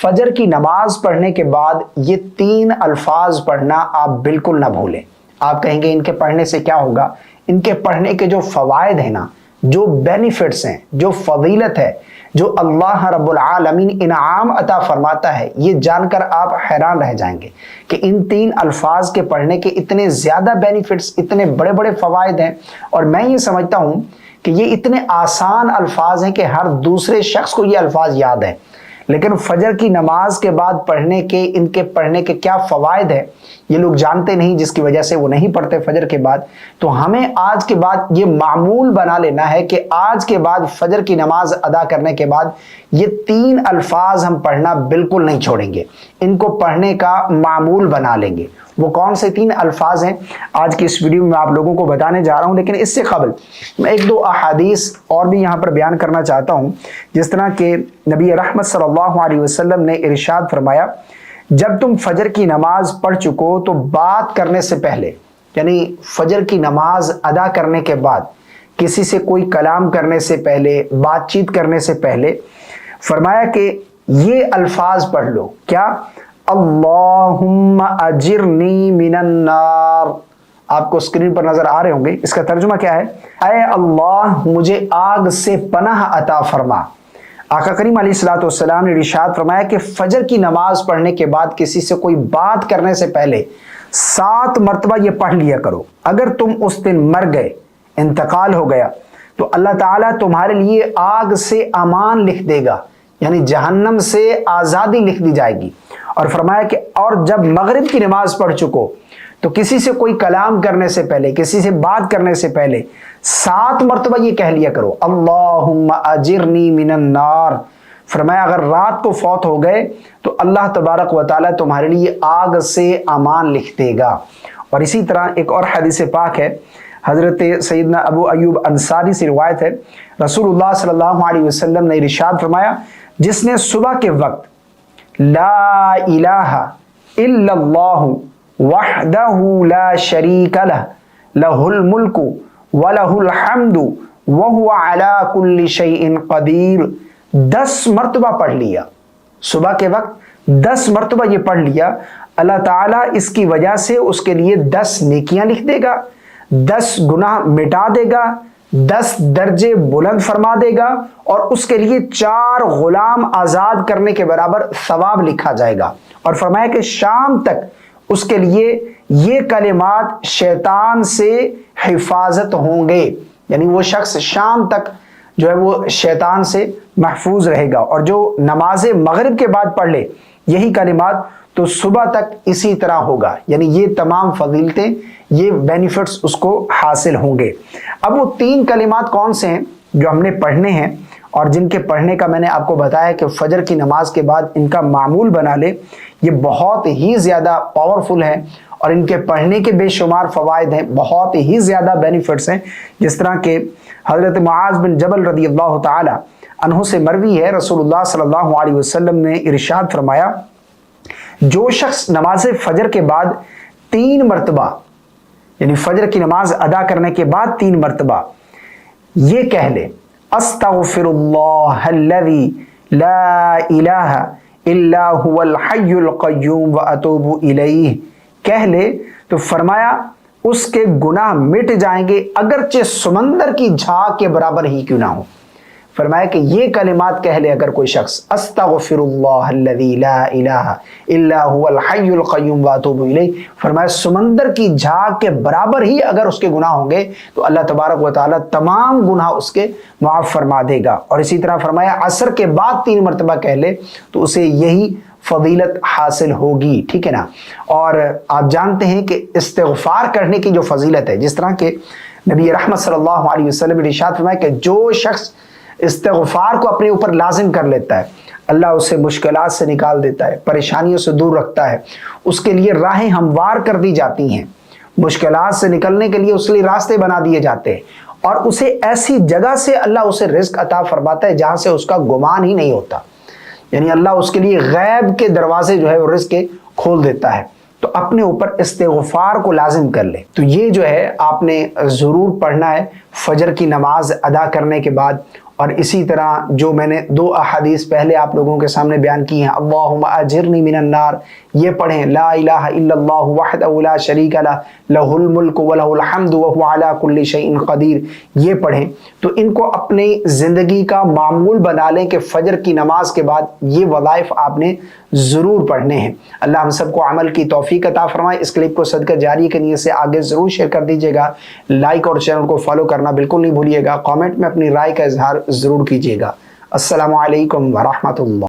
فجر کی نماز پڑھنے کے بعد یہ 3 الفاظ پڑھنا آپ بالکل نہ بھولیں۔ آپ کہیں گے ان کے پڑھنے سے کیا ہوگا؟ ان کے پڑھنے کے جو فوائد ہیں نا، جو بینیفٹس ہیں، جو فضیلت ہے، جو اللہ رب العالمین انعام عطا فرماتا ہے، یہ جان کر آپ حیران رہ جائیں گے کہ ان 3 الفاظ کے پڑھنے کے اتنے زیادہ بینیفٹس، اتنے بڑے بڑے فوائد ہیں۔ اور میں یہ سمجھتا ہوں کہ یہ اتنے آسان الفاظ ہیں کہ ہر دوسرے شخص کو یہ الفاظ یاد ہیں، لیکن فجر کی نماز کے بعد پڑھنے کے، ان کے پڑھنے کے کیا فوائد ہیں یہ لوگ جانتے نہیں، جس کی وجہ سے وہ نہیں پڑھتے فجر کے بعد۔ تو ہمیں آج کے بعد یہ معمول بنا لینا ہے کہ آج کے بعد فجر کی نماز ادا کرنے کے بعد یہ 3 الفاظ ہم پڑھنا بالکل نہیں چھوڑیں گے، ان کو پڑھنے کا معمول بنا لیں گے۔ وہ کون سے 3 الفاظ ہیں آج کی اس ویڈیو میں آپ لوگوں کو بتانے جا رہا ہوں، لیکن اس سے قبل میں 1-2 احادیث اور بھی یہاں پر بیان کرنا چاہتا ہوں۔ جس طرح کہ نبی رحمت صلی اللہ علیہ وسلم نے ارشاد فرمایا، جب تم فجر کی نماز پڑھ چکو تو بات کرنے سے پہلے، یعنی فجر کی نماز ادا کرنے کے بعد کسی سے کوئی کلام کرنے سے پہلے، بات چیت کرنے سے پہلے فرمایا کہ یہ الفاظ پڑھ لو۔ کیا؟ اللہم اجرنی من النار۔ آپ کو اسکرین پر نظر آ رہے ہوں گے، اس کا ترجمہ کیا ہے؟ اے اللہ مجھے آگ سے پناہ عطا فرما۔ آقا کریم علیہ الصلوۃ والسلام نے ارشاد فرمایا کہ فجر کی نماز پڑھنے کے بعد کسی سے کوئی بات کرنے سے پہلے 7 مرتبہ یہ پڑھ لیا کرو۔ اگر تم اس دن مر گئے، انتقال ہو گیا، تو اللہ تعالیٰ تمہارے لیے آگ سے امان لکھ دے گا، یعنی جہنم سے آزادی لکھ دی جائے گی۔ اور فرمایا کہ اور جب مغرب کی نماز پڑھ چکو تو کسی سے کوئی کلام کرنے سے پہلے، کسی سے بات کرنے سے پہلے 7 مرتبہ یہ کہہ لیا کرو، اللہم اجرنی من النار۔ فرمایا اگر رات کو فوت ہو گئے تو اللہ تبارک و تعالیٰ تمہارے لیے آگ سے امان لکھ دے گا۔ اور اسی طرح ایک اور حدیث پاک ہے، حضرت سیدنا ابو ایوب انصاری سے روایت ہے، رسول اللہ صلی اللہ علیہ وسلم نے ارشاد فرمایا، جس نے صبح کے وقت لا الہ الا اللہ وحدہ لا شریک لہ لہ الملک ولہ الحمد وہو علی کل شیء قدیر 10 مرتبہ پڑھ لیا۔ صبح کے وقت 10 مرتبہ یہ پڑھ لیا، اللہ تعالیٰ اس کی وجہ سے اس کے لیے 10 نیکیاں لکھ دے گا، 10 گناہ مٹا دے گا، 10 درجے بلند فرما دے گا، اور اس کے لیے 4 غلام آزاد کرنے کے برابر ثواب لکھا جائے گا۔ اور فرمایا کہ شام تک اس کے لیے یہ کلمات شیطان سے حفاظت ہوں گے، یعنی وہ شخص شام تک جو ہے وہ شیطان سے محفوظ رہے گا۔ اور جو نماز مغرب کے بعد پڑھ لے یہی کلمات تو صبح تک اسی طرح ہوگا، یعنی یہ تمام فضیلتیں، یہ بینیفٹس اس کو حاصل ہوں گے۔ اب وہ 3 کلمات کون سے ہیں جو ہم نے پڑھنے ہیں اور جن کے پڑھنے کا میں نے آپ کو بتایا کہ فجر کی نماز کے بعد ان کا معمول بنا لے، یہ بہت ہی زیادہ پاورفل ہیں اور ان کے پڑھنے کے بے شمار فوائد ہیں، بہت ہی زیادہ بینیفٹس ہیں۔ جس طرح کہ حضرت معاذ بن جبل رضی اللہ تعالی عنہ سے مروی ہے، رسول اللہ صلی اللہ علیہ وسلم نے ارشاد فرمایا، جو شخص نماز فجر کے بعد 3 مرتبہ، یعنی فجر کی نماز ادا کرنے کے بعد 3 مرتبہ یہ کہہ لے، استغفر اللہ الذی لا الہ الا هو الحی القیوم واتوب الیہ کہہ لے، تو فرمایا اس کے گناہ مٹ جائیں گے اگرچہ سمندر کی جھاگ کے برابر ہی کیوں نہ ہو۔ فرمایا کہ یہ کلمات کہہ لے اگر کوئی شخص، استغفر اللہ الذی لا الہ الا هو الحی القیوم واتوب الیہ، فرمایا سمندر کی جھاگ کے برابر ہی اگر اس کے گناہ ہوں گے تو اللہ تبارک و تعالی تمام گناہ اس کے معاف فرما دے گا۔ اور اسی طرح فرمایا عصر کے بعد 3 مرتبہ کہہ لے تو اسے یہی فضیلت حاصل ہوگی، ٹھیک ہے نا۔ اور آپ جانتے ہیں کہ استغفار کرنے کی جو فضیلت ہے، جس طرح کہ نبی رحمت صلی اللہ علیہ وسلم نے ارشاد فرمایا کہ جو شخص استغفار کو اپنے اوپر لازم کر لیتا ہے، اللہ اسے مشکلات سے نکال دیتا ہے، پریشانیوں سے دور رکھتا ہے، اس کے لیے راہیں ہموار کر دی جاتی ہیں، مشکلات سے نکلنے کے لیے اس کے لیے راستے بنا دیے جاتے ہیں، اور اسے ایسی جگہ سے اللہ اسے رزق عطا فرماتا ہے جہاں سے اس کا گمان ہی نہیں ہوتا، یعنی اللہ اس کے لیے غیب کے دروازے جو ہے وہ رزق کے کھول دیتا ہے۔ تو اپنے اوپر استغفار کو لازم کر لیں۔ تو یہ جو ہے آپ نے ضرور پڑھنا ہے فجر کی نماز ادا کرنے کے بعد، اور اسی طرح جو میں نے 2 احادیث پہلے آپ لوگوں کے سامنے بیان کی ہیں، اللہم اجرنی من النار، یہ پڑھیں، لا الہ الا اللہ وحدہ لا شریک لہ لہ الملک ولہ الحمد وہو علی کل شیء قدیر، یہ پڑھیں تو ان کو اپنی زندگی کا معمول بنا لیں کہ فجر کی نماز کے بعد یہ وظائف آپ نے ضرور پڑھنے ہیں۔ اللہ ہم سب کو عمل کی توفیق عطا فرمائے۔ اس کلپ کو صدقہ جاری کی نیت سے آگے ضرور شیئر کر دیجیے گا، لائک اور چینل کو فالو کرنا بالکل نہیں بھولیے گا، کامنٹ میں اپنی رائے کا اظہار ضرور کیجیے گا۔ السلام علیکم ورحمۃ اللہ۔